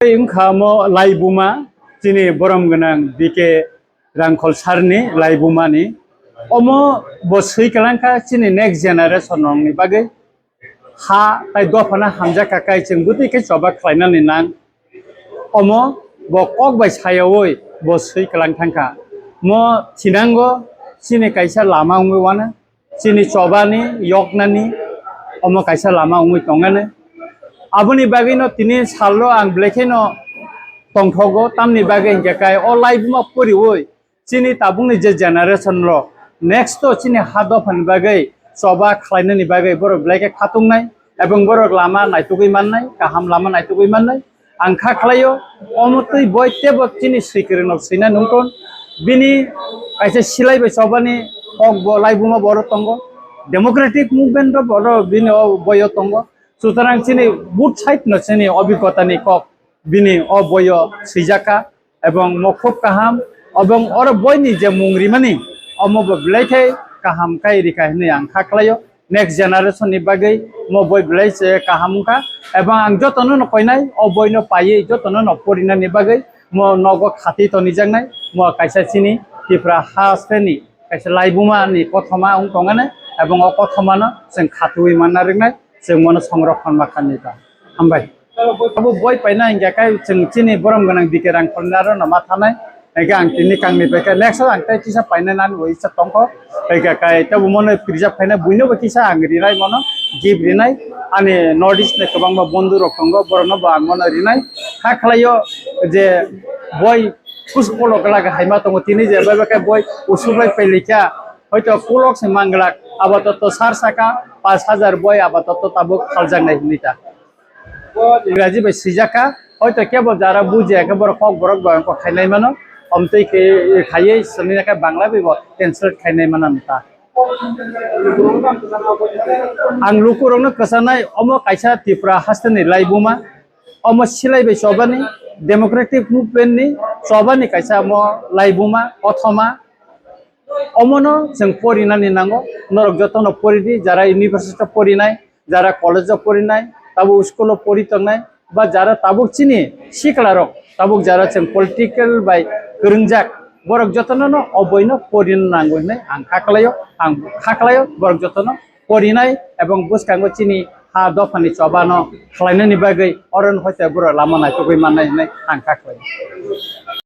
Ingkamo laibuma sini borom genang bike rangkol sarni laibumani omo bosui kalangka sini next generation ni bagai ha tai dofana hamja kakai cengbuti ke coba klainani nang omo bokok bai sayawoi bosui kalangkangka mo tinanggo sini kaisa lama ungui wana sini cobani yoknani omo kaisa lama ungui tongane abuni bagai no tini salo ang bleke no tongthogo tamni bagai hingkai o laibuma puri woi sini tabungni je generation lo next to sini hadofan bagai coba klainani bagai boro bleke khatungnai ebong boro lama naitugui mannai kaham lama naitugui mannai angkha khlaio omotui boitebo sini sikirino sina nungkon bini kaisa silai bai cobani hok bo laibuma boro tongo democratic movement ro boro bini o boyo tongo sutarang sini both side no sini obhigota ni kok bini o boyo sijaka ebong mokhop kaham ebong oro boyni je mungri mani omo bo bleke kaham kai rikai ni ang khaklayo next generation ni bagai mo boy blai se kahamka ebong ang jotono no koinai o boy no paye jotono no porina ni bagai mo nogo khati to ni jangnai mo kaisa sini tipra haseni kaisa laibuma ni kothoma ung tongane ebong o kothoma no sing khatui manna ringnai जों मनो संरक्षण माखानिता हामबाय अब बय पाइना इंगाखाय जों चिनि बरम गनां दिके रां खलनारो नमा थानाय एगा आं तिनि कांनि बेका नेक्स्ट आं ताय किसा पाइना नान वइसा तंखो एगाखाय तब मनो प्रिजार्भ खायना बुइनोबो किसा आं रिनाय मनो गिफ रिनाय आनि नर्थ ईस्ट ने गोबांबा बन्धु रखंगो बरनो बा आं मनो रिनाय हा खलायो जे बय पुष्पलो गलागा हायमा तंगो तिनि जे बेका बय उसुबाय पैलिका হয়তো কুলক সে মাংলাক আপাতত 4 টাকা 5000 বই আপাতত তাবো খালজাং নাই নিতা ইংরাজি বে সিজাকা হয়তো কেবল যারা বুঝে একেবারে কক বরক বয়ঙ্ক খাইনাই মানো অমতেই খাইয়ে সনিনাকা বাংলা বেব টেনসলেট খাইনাই মানা নতা आं लुकुरंनो कसानाय अमो कायसा तिफ्रा हास्टनि लाइबुमा अमो सिलाइबे सबानि डेमोक्रेटिक मुभमेन्ट नि सबानि कायसा अमो लाइबुमा अथमा অমনো जों পরিনানি নাঙ্গো নরক যতন পরিদি যারা ইউনিভার্সিটি পরিনাই যারা কলেজে পরিনাই তাবো স্কুলে পরিতনাই বা যারা তাবুক চিনি শিখলারক তাবুক যারা जों পলিটিক্যাল বাই গরংজাক বরক যতন অবৈন পরিন নাঙ্গো নাই आं खाख्लायो বরক যতন পরিনাই এবং বুসকাঙ্গো চিনি हा दफानि चबानो खालायनायनि बागै अरन हयते बर लामा नायथगै मानाय आं खाख्लायो